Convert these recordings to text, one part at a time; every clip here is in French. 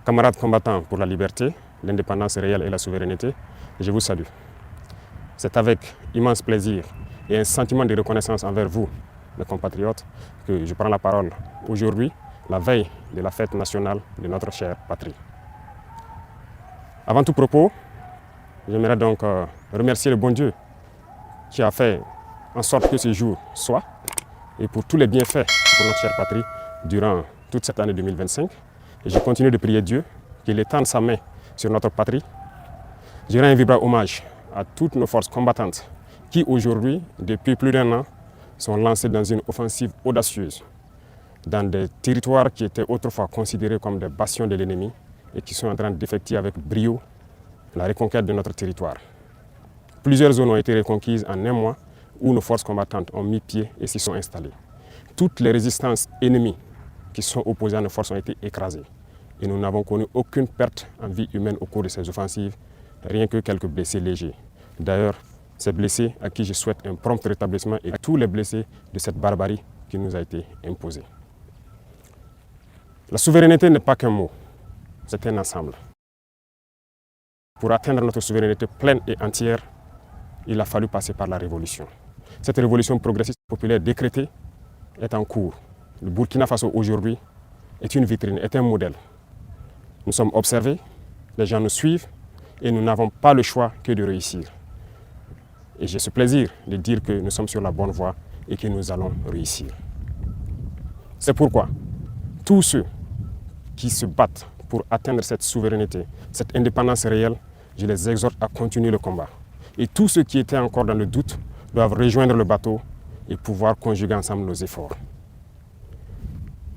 Camarades combattants pour la liberté, l'indépendance réelle et la souveraineté, je vous salue. C'est avec immense plaisir et un sentiment de reconnaissance envers vous, mes compatriotes, que je prends la parole aujourd'hui, la veille de la fête nationale de notre chère patrie. Avant tout propos, j'aimerais donc remercier le bon Dieu qui a fait en sorte que ce jour soit, et pour tous les bienfaits pour notre chère patrie durant toute cette année 2025. Et je continue de prier Dieu qu'il étende sa main sur notre patrie. Je rends un vibrant hommage à toutes nos forces combattantes qui aujourd'hui, depuis plus d'1 an, sont lancées dans une offensive audacieuse dans des territoires qui étaient autrefois considérés comme des bastions de l'ennemi et qui sont en train d'effectuer avec brio la reconquête de notre territoire. Plusieurs zones ont été reconquises en 1 mois où nos forces combattantes ont mis pied et s'y sont installées. Toutes les résistances ennemies qui sont opposées à nos forces ont été écrasées. Et nous n'avons connu aucune perte en vie humaine au cours de ces offensives, rien que quelques blessés légers. D'ailleurs, ces blessés à qui je souhaite un prompt rétablissement et à tous les blessés de cette barbarie qui nous a été imposée. La souveraineté n'est pas qu'un mot, c'est un ensemble. Pour atteindre notre souveraineté pleine et entière, il a fallu passer par la révolution. Cette révolution progressiste populaire décrétée est en cours. Le Burkina Faso aujourd'hui est une vitrine, est un modèle. Nous sommes observés, les gens nous suivent et nous n'avons pas le choix que de réussir. Et j'ai ce plaisir de dire que nous sommes sur la bonne voie et que nous allons réussir. C'est pourquoi tous ceux qui se battent pour atteindre cette souveraineté, cette indépendance réelle, je les exhorte à continuer le combat. Et tous ceux qui étaient encore dans le doute doivent rejoindre le bateau et pouvoir conjuguer ensemble nos efforts.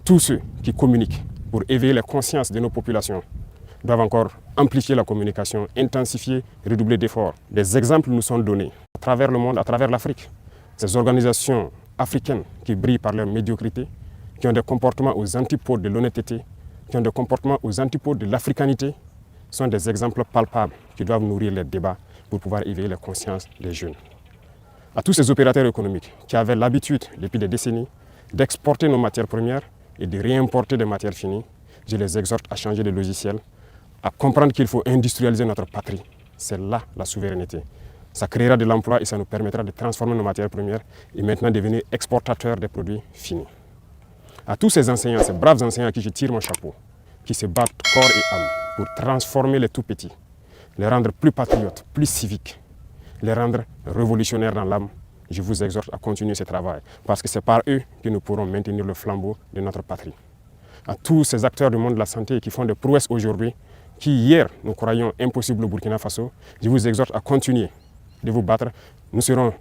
Tous ceux qui communiquent pour éveiller les consciences de nos populations doivent encore amplifier la communication, intensifier, redoubler d'efforts. Des exemples nous sont donnés à travers le monde, à travers l'Afrique. Ces organisations africaines qui brillent par leur médiocrité, qui ont des comportements aux antipodes de l'honnêteté, qui ont des comportements aux antipodes de l'africanité, sont des exemples palpables qui doivent nourrir les débats pour pouvoir éveiller les consciences des jeunes. À tous ces opérateurs économiques qui avaient l'habitude, depuis des décennies, d'exporter nos matières premières et de réimporter des matières finies, je les exhorte à changer de logiciel, à comprendre qu'il faut industrialiser notre patrie. C'est là la souveraineté. Ça créera de l'emploi et ça nous permettra de transformer nos matières premières et maintenant devenir exportateurs des produits finis. À tous ces enseignants, ces braves enseignants à qui je tire mon chapeau, qui se battent corps et âme pour transformer les tout-petits, les rendre plus patriotes, plus civiques, les rendre révolutionnaires dans l'âme, je vous exhorte à continuer ce travail, parce que c'est par eux que nous pourrons maintenir le flambeau de notre patrie. À tous ces acteurs du monde de la santé qui font des prouesses aujourd'hui, qui hier nous croyions impossibles au Burkina Faso, je vous exhorte à continuer de vous battre. Nous serons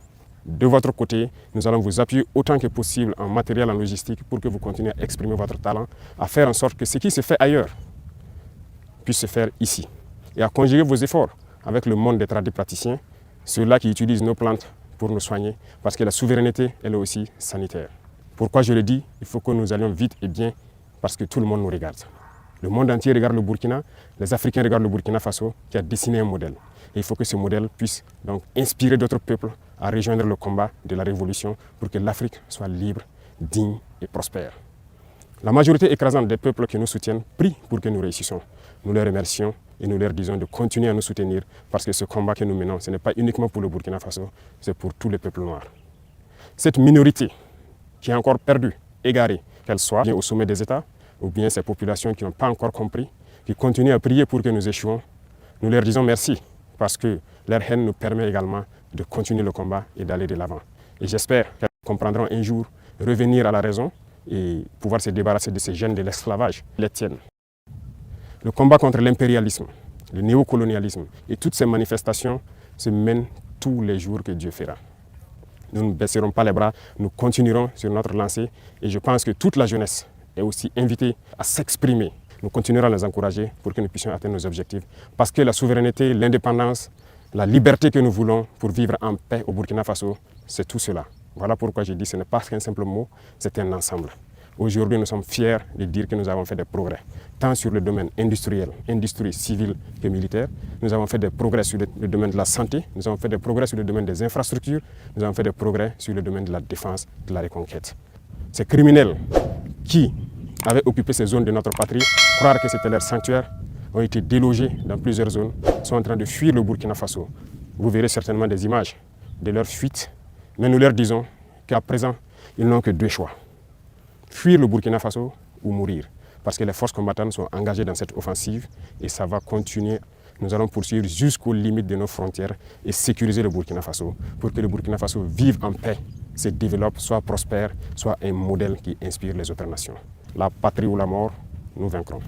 de votre côté, nous allons vous appuyer autant que possible en matériel, en logistique, pour que vous continuiez à exprimer votre talent, à faire en sorte que ce qui se fait ailleurs puisse se faire ici. Et à conjuguer vos efforts avec le monde des tradipraticiens, ceux-là qui utilisent nos plantes pour nous soigner, parce que la souveraineté, elle est aussi sanitaire. Pourquoi je le dis? Il faut que nous allions vite et bien, parce que tout le monde nous regarde. Le monde entier regarde le Burkina, les Africains regardent le Burkina Faso, qui a dessiné un modèle. Et il faut que ce modèle puisse donc inspirer d'autres peuples à rejoindre le combat de la révolution pour que l'Afrique soit libre, digne et prospère. La majorité écrasante des peuples qui nous soutiennent prie pour que nous réussissions. Nous les remercions et nous leur disons de continuer à nous soutenir parce que ce combat que nous menons, ce n'est pas uniquement pour le Burkina Faso, c'est pour tous les peuples noirs. Cette minorité qui est encore perdue, égarée, qu'elle soit bien au sommet des États ou bien ces populations qui n'ont pas encore compris, qui continuent à prier pour que nous échouons, nous leur disons merci parce que leur haine nous permet également de continuer le combat et d'aller de l'avant. Et j'espère qu'elles comprendront un jour revenir à la raison et pouvoir se débarrasser de ces gènes de l'esclavage, les tiennent. Le combat contre l'impérialisme, le néocolonialisme et toutes ces manifestations se mènent tous les jours que Dieu fera. Nous ne baisserons pas les bras, nous continuerons sur notre lancée et je pense que toute la jeunesse est aussi invitée à s'exprimer. Nous continuerons à les encourager pour que nous puissions atteindre nos objectifs parce que la souveraineté, l'indépendance, la liberté que nous voulons pour vivre en paix au Burkina Faso, c'est tout cela. Voilà pourquoi je dis que ce n'est pas qu'un simple mot, c'est un ensemble. Aujourd'hui, nous sommes fiers de dire que nous avons fait des progrès, tant sur le domaine industriel, industrie civile que militaire. Nous avons fait des progrès sur le domaine de la santé, nous avons fait des progrès sur le domaine des infrastructures, nous avons fait des progrès sur le domaine de la défense, de la reconquête. Ces criminels qui avaient occupé ces zones de notre patrie croire que c'était leur sanctuaire, ont été délogés dans plusieurs zones, sont en train de fuir le Burkina Faso. Vous verrez certainement des images de leur fuite, mais nous leur disons qu'à présent, ils n'ont que deux choix. Fuir le Burkina Faso ou mourir. Parce que les forces combattantes sont engagées dans cette offensive et ça va continuer. Nous allons poursuivre jusqu'aux limites de nos frontières et sécuriser le Burkina Faso pour que le Burkina Faso vive en paix, se développe, soit prospère, soit un modèle qui inspire les autres nations. La patrie ou la mort, nous vaincrons.